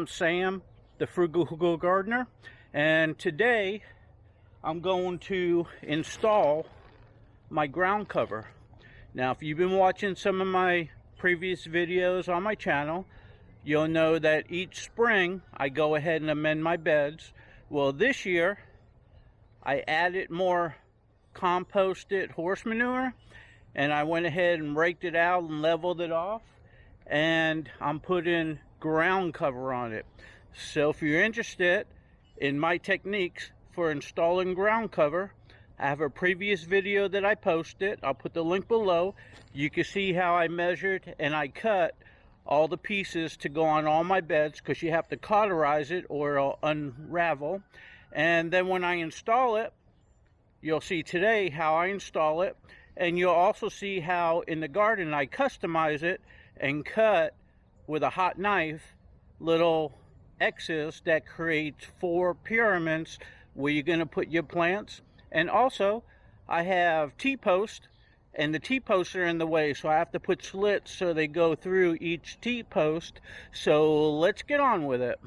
I'm Sam, the Frugal Gardener, and today I'm going to install my ground cover. Now, if you've been watching some of my previous videos on my channel, you'll know that each spring I go ahead and amend my beds. Well, this year I added more composted horse manure, and I went ahead and raked it out and leveled it off, and I'm putting ground cover on it. So if you're interested in my techniques for installing ground cover, I have a previous video that I posted. I'll put the link below. You can see how I measured and I cut all the pieces to go on all my beds, because you have to cauterize it or it'll unravel. And then when I install it, you'll see today how I install it, and you'll also see how in the garden I customize it and cut with a hot knife little X's that creates 4 pyramids where you're going to put your plants. And also I have T-posts, and the T-posts are in the way, so I have to put slits so they go through each T-post. So let's get on with it.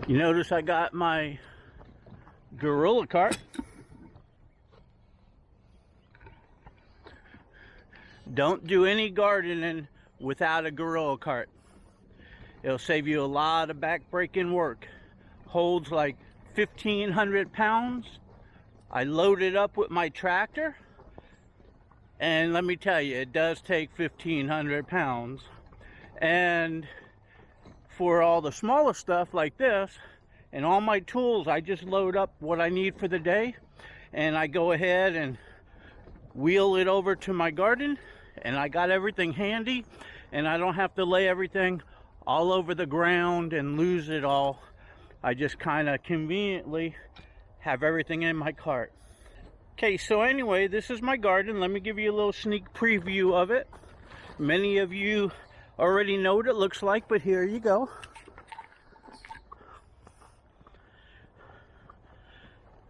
You notice I got my gorilla cart. Don't do any gardening without a gorilla cart. It'll save you a lot of back-breaking work. Holds like 1,500 pounds. I load it up with my tractor, and let me tell you, it does take 1,500 pounds. And for all the smaller stuff like this and all my tools, I just load up what I need for the day, and I go ahead and wheel it over to my garden, and I got everything handy, and I don't have to lay everything all over the ground and lose it all. I just kind of conveniently have everything in my cart. Okay, so anyway, this is my garden. Let me give you a little sneak preview of it. Many of you already know what it looks like, but here you go.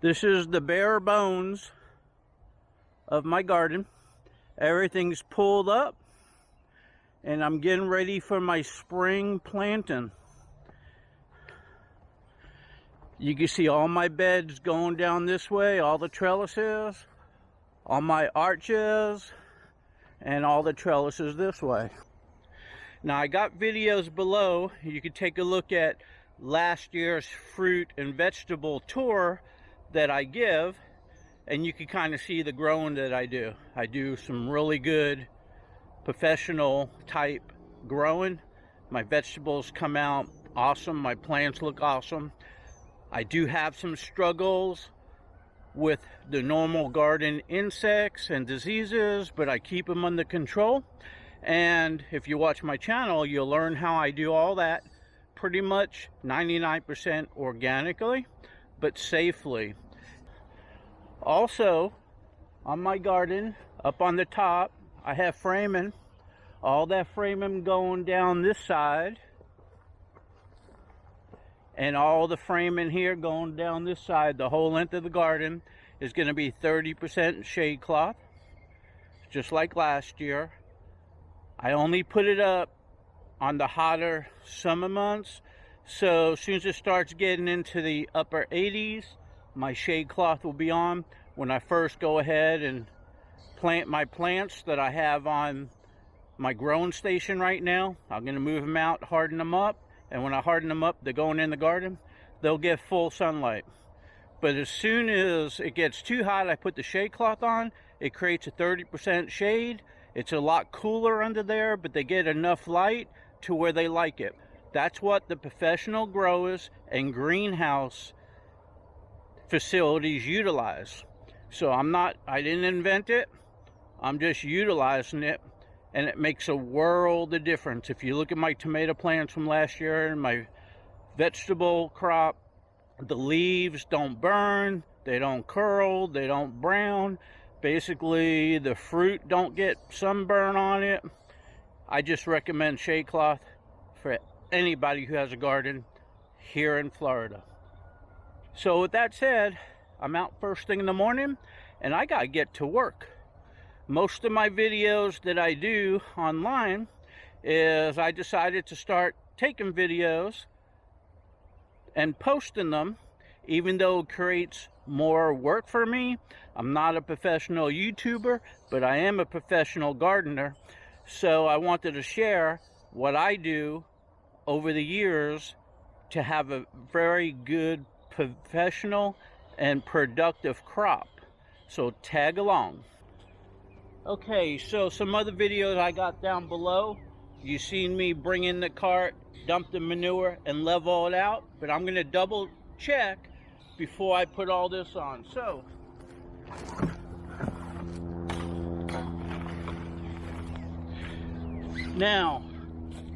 This is the bare bones of my garden. Everything's pulled up, and I'm getting ready for my spring planting. You can see all my beds going down this way, all the trellises, all my arches, and all the trellises this way. Now, I got videos below. You can take a look at last year's fruit and vegetable tour that I give, and you can kind of see the growing that I do. I do some really good professional type growing. My vegetables come out awesome. My plants look awesome. I do have some struggles with the normal garden insects and diseases, but I keep them under control. And if you watch my channel, you'll learn how I do all that pretty much 99% organically, but safely. Also, on my garden, up on the top, I have framing. All that framing going down this side, and all the framing here going down this side. The whole length of the garden is going to be 30% shade cloth, just like last year. I only put it up on the hotter summer months, so as soon as it starts getting into the upper 80s, my shade cloth will be on. When I first go ahead and plant my plants that I have on my growing station right now, I'm going to move them out, harden them up, and when I harden them up, they're going in the garden, they'll get full sunlight. But as soon as it gets too hot, I put the shade cloth on. It creates a 30% shade. It's a lot cooler under there, but they get enough light to where they like it. That's what the professional growers and greenhouse facilities utilize. So I didn't invent it. I'm just utilizing it, and it makes a world of difference. If you look at my tomato plants from last year and my vegetable crop, the leaves don't burn, they don't curl, they don't brown. Basically, the fruit don't get sunburn on it. I just recommend shade cloth for anybody who has a garden here in Florida. So with that said, I'm out first thing in the morning, and I gotta get to work. Most of my videos that I do online is I decided to start taking videos and posting them, even though it creates more work for me. I'm not a professional YouTuber, but I am a professional gardener. So I wanted to share what I do over the years to have a very good, professional, and productive crop. So tag along. Okay, so some other videos I got down below. You seen me bring in the cart, dump the manure, and level it out. But I'm gonna double check before I put all this on. So, now,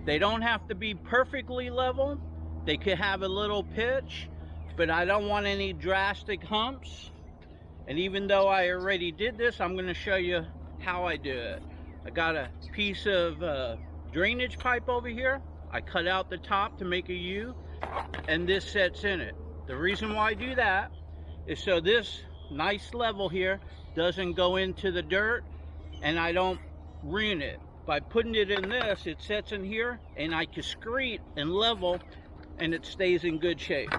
they don't have to be perfectly level. They could have a little pitch, but I don't want any drastic humps. And even though I already did this, I'm gonna show you how I do it. I got a piece of drainage pipe over here. I cut out the top to make a U, and this sets in it. The reason why I do that is so this nice level here doesn't go into the dirt and I don't ruin it. By putting it in this, it sets in here and I can screed and level and it stays in good shape.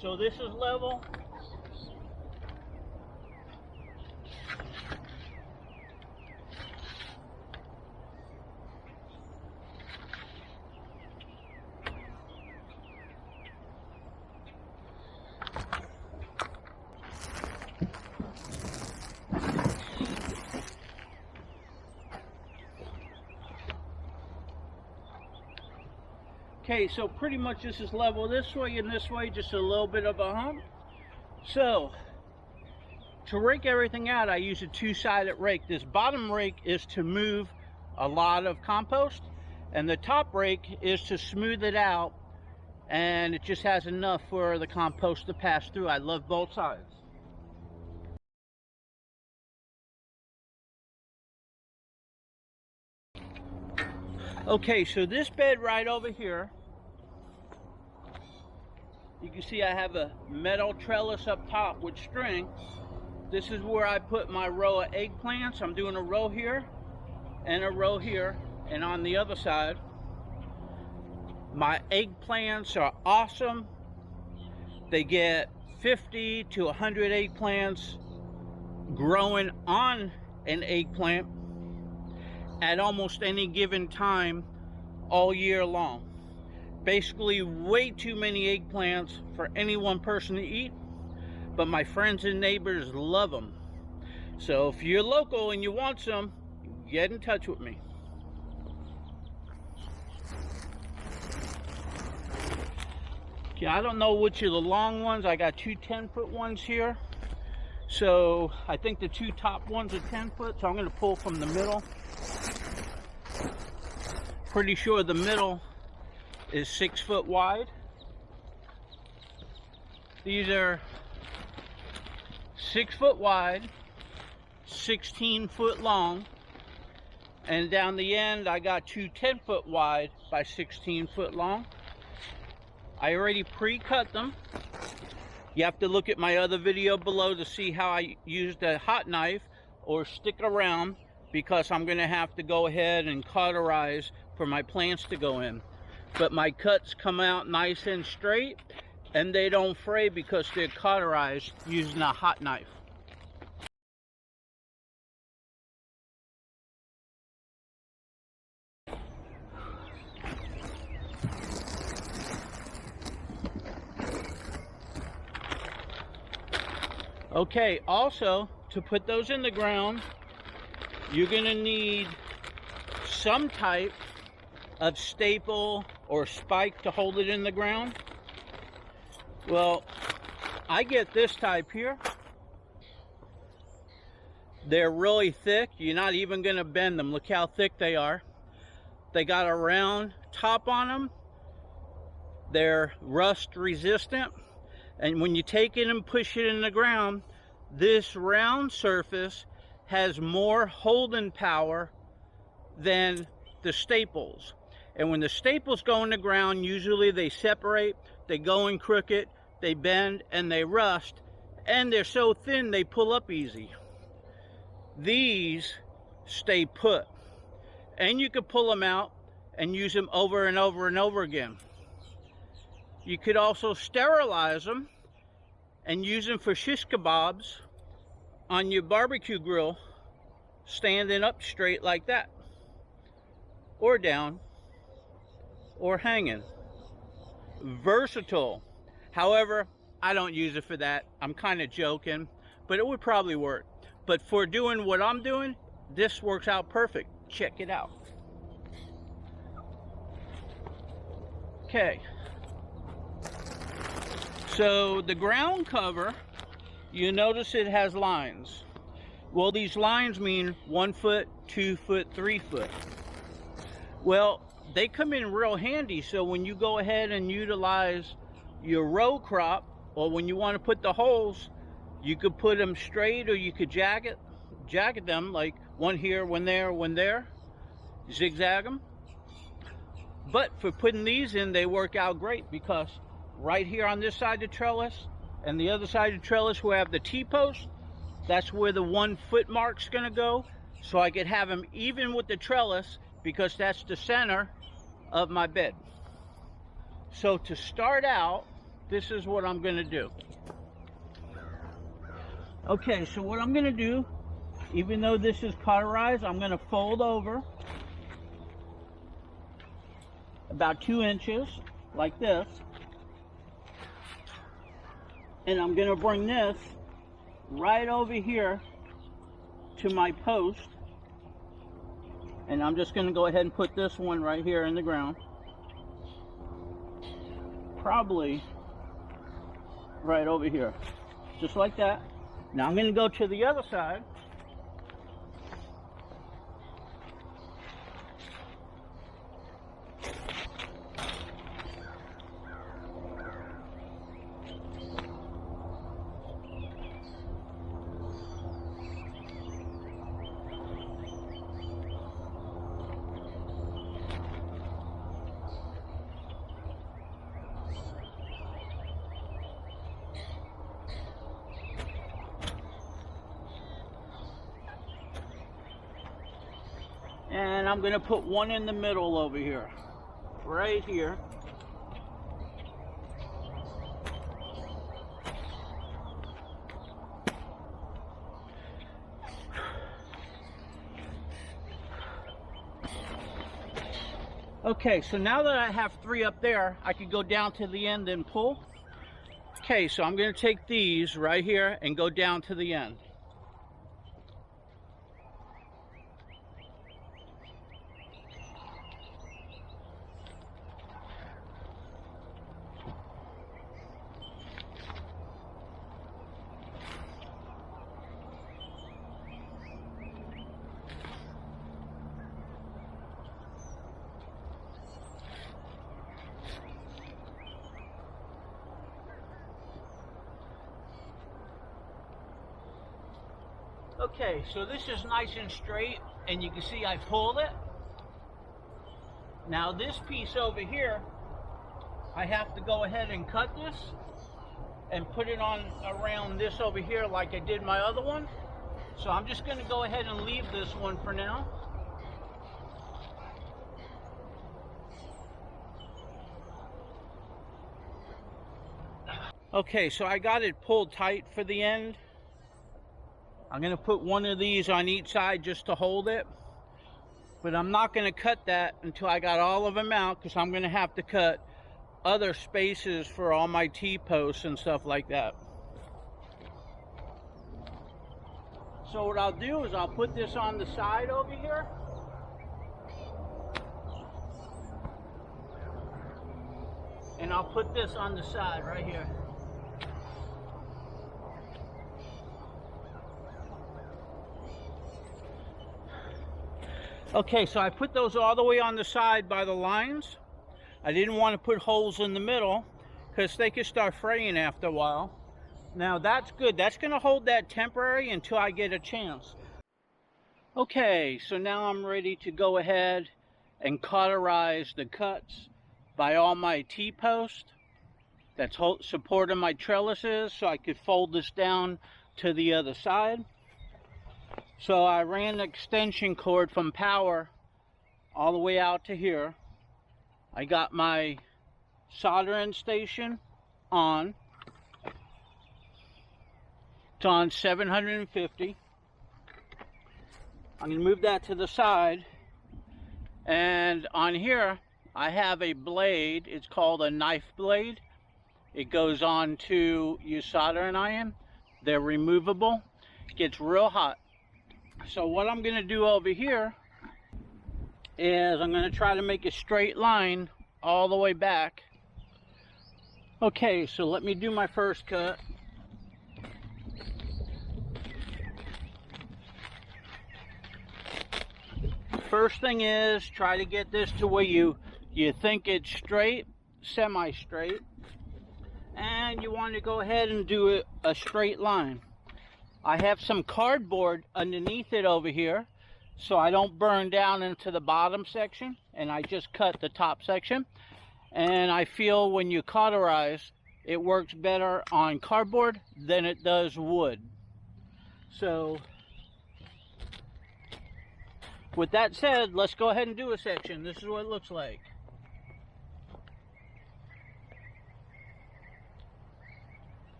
So this is level. Okay, so pretty much this is level this way and this way, just a little bit of a hump. So, to rake everything out, I use a two-sided rake. This bottom rake is to move a lot of compost, and the top rake is to smooth it out, and it just has enough for the compost to pass through. I love both sides. Okay, so this bed right over here, you can see I have a metal trellis up top with string. This is where I put my row of eggplants. I'm doing a row here and a row here, and on the other side. My eggplants are awesome. They get 50 to 100 eggplants growing on an eggplant at almost any given time all year long. Basically way too many eggplants for any one person to eat, but my friends and neighbors love them. So if you're local and you want some, get in touch with me. Okay, I don't know which are the long ones. I got two 10-foot ones here. So I think the two top ones are 10 foot, so I'm going to pull from the middle. Pretty sure the middle is 6 foot wide. These are 6 foot wide, 16 foot long, and down the end I got two 10-foot wide by 16 foot long. I already pre-cut them. You have to look at my other video below to see how I used a hot knife, or stick around because I'm going to have to go ahead and cauterize for my plants to go in. But my cuts come out nice and straight, and they don't fray because they're cauterized using a hot knife. Okay, also, to put those in the ground, you're going to need some type of staple or spike to hold it in the ground. Well, I get this type here. They're really thick. You're not even going to bend them. Look how thick they are. They got a round top on them. They're rust resistant. And when you take it and push it in the ground, this round surface has more holding power than the staples. And when the staples go in the ground, usually they separate, they go in crooked, they bend, and they rust, and they're so thin they pull up easy. These stay put, and you can pull them out and use them over and over and over again. You could also sterilize them and use them for shish kebabs on your barbecue grill, standing up straight like that, or down, or hanging. Versatile. However, I don't use it for that. I'm kind of joking, but it would probably work. But for doing what I'm doing, this works out perfect. Check it out. Okay. So the ground cover, you notice it has lines. Well, these lines mean 1 foot, 2 foot, 3 foot. Well, they come in real handy, so when you go ahead and utilize your row crop, or when you want to put the holes, you could put them straight, or you could jagged them, like one here, one there, zigzag them. But for putting these in, they work out great, because right here on this side of the trellis and the other side of the trellis where I have the T-post, that's where the 1 foot mark's gonna go, so I could have them even with the trellis, because that's the center of my bed. So to start out, this is what I'm gonna do. Okay, so what I'm gonna do, even though this is cauterized, I'm gonna fold over about 2 inches like this, and I'm gonna bring this right over here to my post, and I'm just gonna go ahead and put this one right here in the ground, probably right over here, just like that. Now I'm gonna go to the other side. And I'm going to put one in the middle over here, right here. Okay, so now that I have 3 up there, I can go down to the end and pull. Okay, so I'm going to take these right here and go down to the end. Okay, so this is nice and straight, and you can see I pulled it. Now this piece over here, I have to go ahead and cut this and put it on around this over here like I did my other one. So I'm just going to go ahead and leave this one for now. Okay, so I got it pulled tight for the end. I'm going to put one of these on each side just to hold it. But I'm not going to cut that until I got all of them out, because I'm going to have to cut other spaces for all my T-posts and stuff like that. So what I'll do is I'll put this on the side over here. And I'll put this on the side right here. Okay, so I put those all the way on the side by the lines. I didn't want to put holes in the middle because they could start fraying after a while. Now that's good. That's going to hold that temporary until I get a chance. Okay, so now I'm ready to go ahead and cauterize the cuts by all my T-posts that's supporting my trellises, so I could fold this down to the other side. So I ran the extension cord from power all the way out to here. I got my soldering station on. It's on 750. I'm going to move that to the side. And on here, I have a blade. It's called a knife blade. It goes on to your soldering iron. They're removable. It gets real hot. So what I'm going to do over here is I'm going to try to make a straight line all the way back. Okay, so let me do my first cut. First thing is, try to get this to where you think it's straight, semi-straight, and you want to go ahead and do a straight line. I have some cardboard underneath it over here, so I don't burn down into the bottom section, and I just cut the top section. And I feel when you cauterize, it works better on cardboard than it does wood. So with that said, let's go ahead and do a section. This is what it looks like.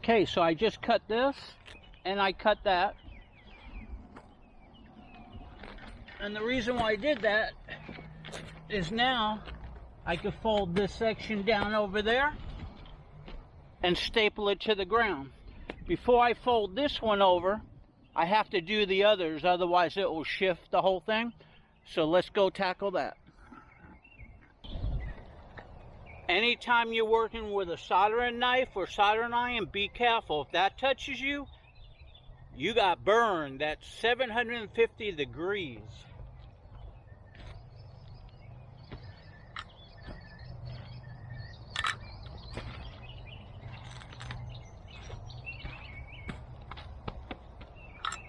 Okay, so I just cut this, and I cut that. And the reason why I did that is now I can fold this section down over there and staple it to the ground. Before I fold this one over, I have to do the others, otherwise it will shift the whole thing. So let's go tackle that. Anytime you're working with a soldering knife or soldering iron, be careful. If that touches you, you got burned. That's 750 degrees.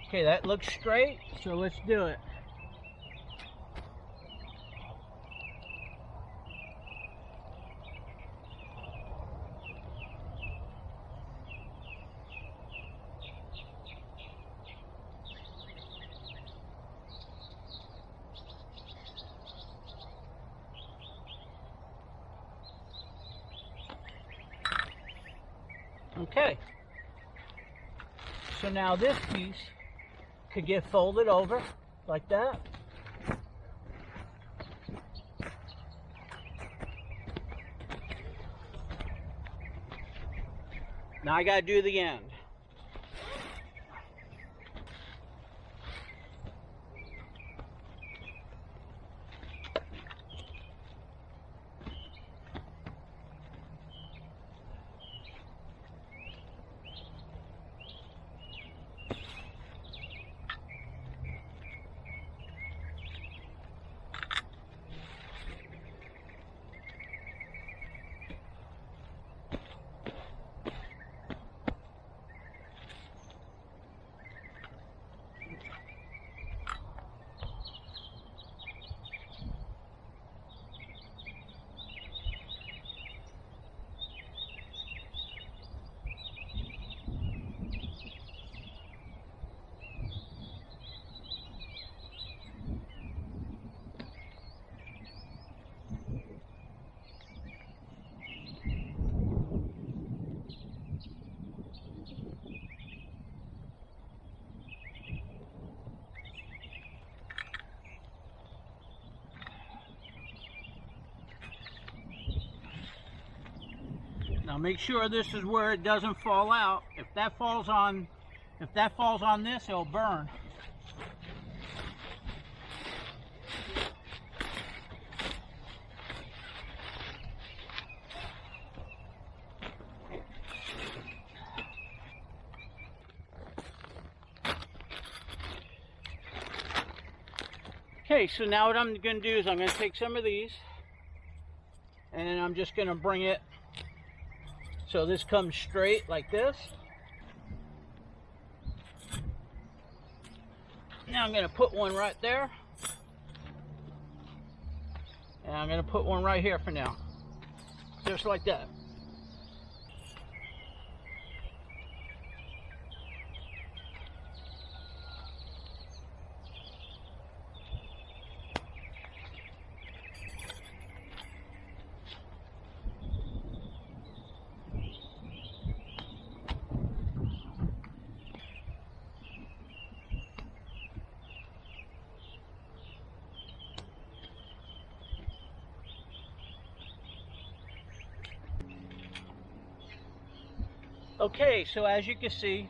Okay, that looks straight, so let's do it. Okay, so now this piece could get folded over like that. Now I gotta do the end. Now make sure this is where it doesn't fall out. If that falls on this, it'll burn. Okay, so now what I'm going to do is I'm going to take some of these and I'm just going to bring it so this comes straight like this. Now I'm going to put one right there. And I'm going to put one right here for now. Just like that. Okay, so as you can see,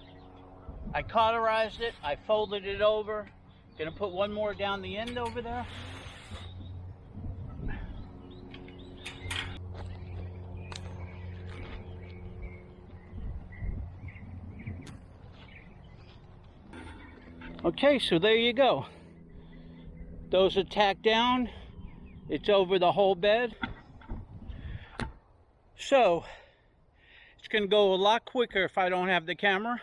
I cauterized it, I folded it over. Gonna put one more down the end over there. Okay, so there you go. Those are tacked down. It's over the whole bed. So, it's going to go a lot quicker if I don't have the camera.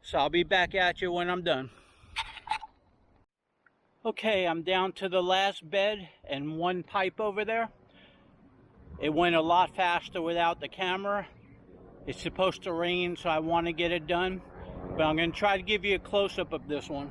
So I'll be back at you when I'm done. Okay, I'm down to the last bed and one pipe over there. It went a lot faster without the camera. It's supposed to rain, so I want to get it done. But I'm going to try to give you a close-up of this one.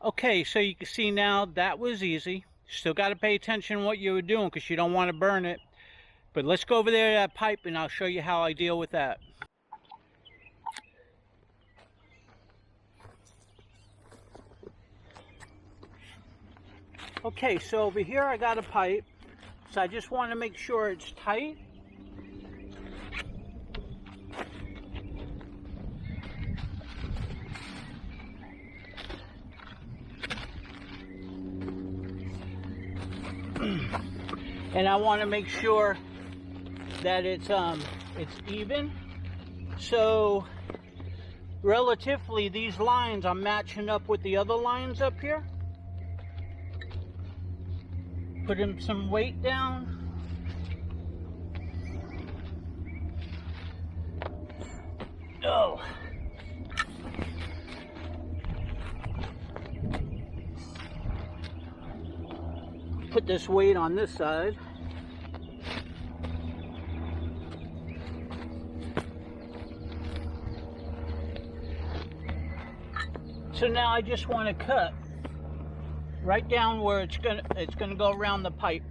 Okay, so you can see now that was easy. Still got to pay attention to what you were doing because you don't want to burn it. But let's go over there to that pipe and I'll show you how I deal with that. Okay, so over here I got a pipe. So I just want to make sure it's tight. And I want to make sure that it's even. So relatively these lines I'm matching up with the other lines up here. Putting some weight down. Oh. Put this weight on this side. So now I just want to cut right down where it's gonna go around the pipe.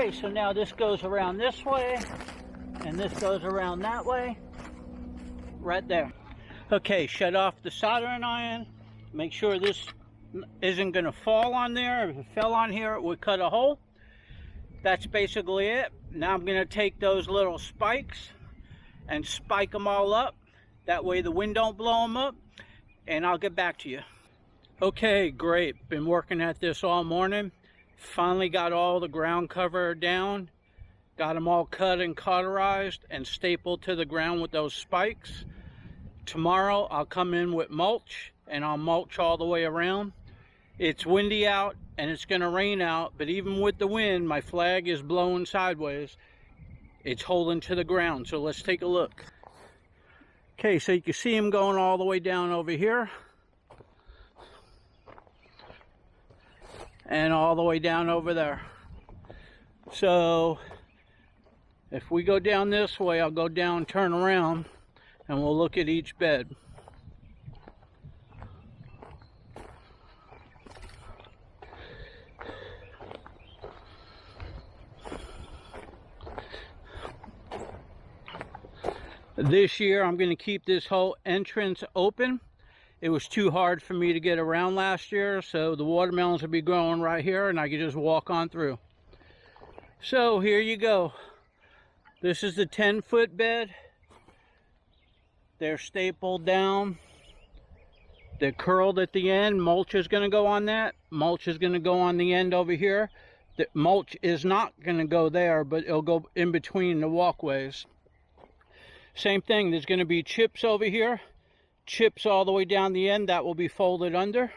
Okay, so now this goes around this way, and this goes around that way, right there. Okay, shut off the soldering iron. Make sure this isn't going to fall on there. If it fell on here, it would cut a hole. That's basically it. Now I'm going to take those little spikes and spike them all up. That way the wind don't blow them up, and I'll get back to you. Okay, great. Been working at this all morning. Finally got all the ground cover down. Got them all cut and cauterized and stapled to the ground with those spikes. Tomorrow I'll come in with mulch, and I'll mulch all the way around. It's windy out and it's going to rain out, but even with the wind, my flag is blowing sideways. It's holding to the ground, so let's take a look. Okay, so you can see them going all the way down over here. And all the way down over there. So if we go down this way, I'll go down, turn around, and we'll look at each bed. This year I'm going to keep this whole entrance open. It was too hard for me to get around last year, so the watermelons will be growing right here and I can just walk on through. So here you go. This is the 10-foot bed. They're stapled down. They're curled at the end. Mulch is going to go on that. Mulch is going to go on the end over here. The mulch is not going to go there, but it'll go in between the walkways. Same thing, there's going to be chips over here. Chips all the way down the end. That will be folded under.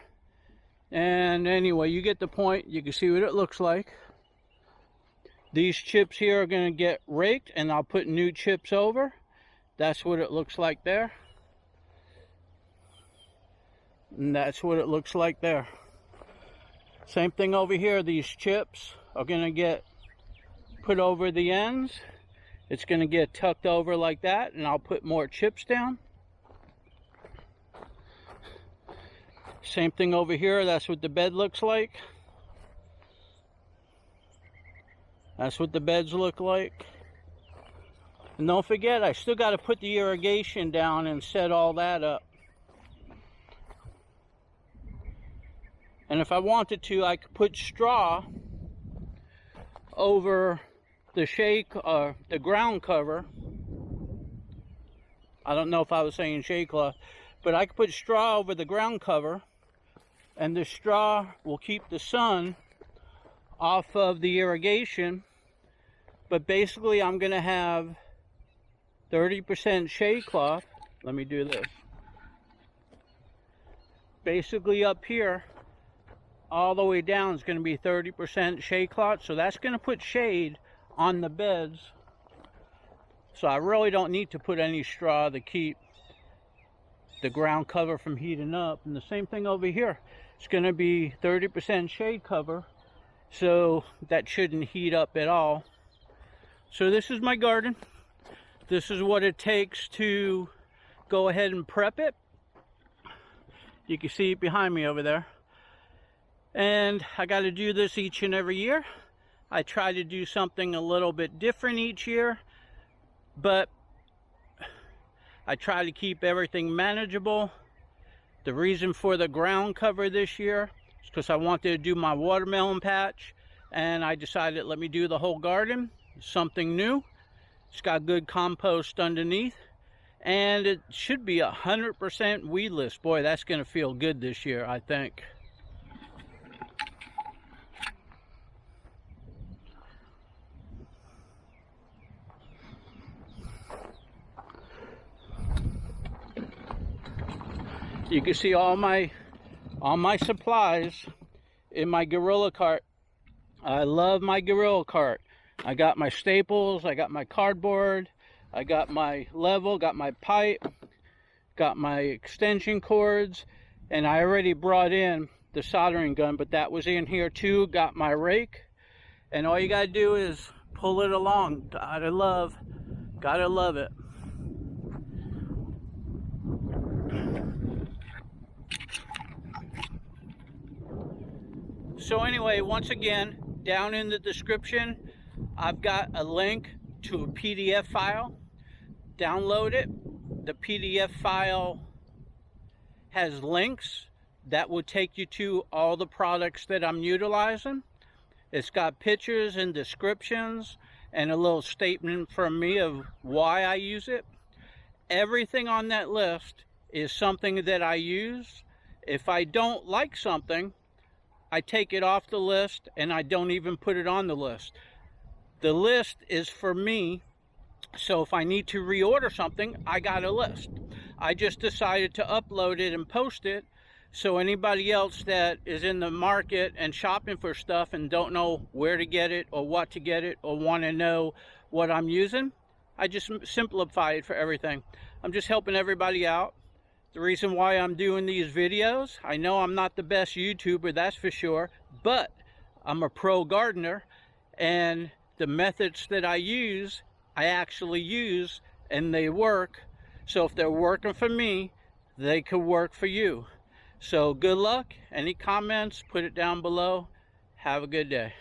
And anyway, you get the point. You can see what it looks like. These chips here are going to get raked, and I'll put new chips over. That's what it looks like there. And that's what it looks like there. Same thing over here. These chips are going to get put over the ends. It's going to get tucked over like that, and I'll put more chips down. Same thing over here. That's what the bed looks like. That's what the beds look like. And don't forget, I still got to put the irrigation down and set all that up. And if I wanted to, I could put straw over the shade, the ground cover. I don't know if I was saying shade cloth, but I could put straw over the ground cover, and the straw will keep the sun off of the irrigation. But basically I'm going to have 30% shade cloth. Let me do this. Basically up here all the way down is going to be 30% shade cloth, so that's going to put shade on the beds. So I really don't need to put any straw to keep the ground cover from heating up. And the same thing over here. It's going to be 30% shade cover, so that shouldn't heat up at all. So this is my garden. This is what it takes to go ahead and prep it. You can see it behind me over there. And I got to do this each and every year. I try to do something a little bit different each year, but I try to keep everything manageable. The reason for the ground cover this year is because I wanted to do my watermelon patch, and I decided, let me do the whole garden, something new. It's got good compost underneath, and it should be 100% weedless. Boy, that's going to feel good this year, I think. You can see all my supplies in my gorilla cart. I love my gorilla cart. I got my staples, I got my cardboard, I got my level, got my pipe, got my extension cords, and I already brought in the soldering gun, but that was in here too. Got my rake, and all you gotta do is pull it along. Gotta love it. So anyway, once again, down in the description, I've got a link to a PDF file. Download it. The PDF file has links that will take you to all the products that I'm utilizing. It's got pictures and descriptions and a little statement from me of why I use it. Everything on that list is something that I use. If I don't like something, I take it off the list and I don't even put it on the list. The list is for me, so if I need to reorder something, I got a list. I just decided to upload it and post it, so anybody else that is in the market and shopping for stuff and don't know where to get it or what to get it or want to know what I'm using, I just simplify it for everything. I'm just helping everybody out. The reason why I'm doing these videos, I know I'm not the best YouTuber, that's for sure, but I'm a pro gardener, and the methods that I use, I actually use, and they work. So if they're working for me, they could work for you. So good luck. Any comments, put it down below. Have a good day.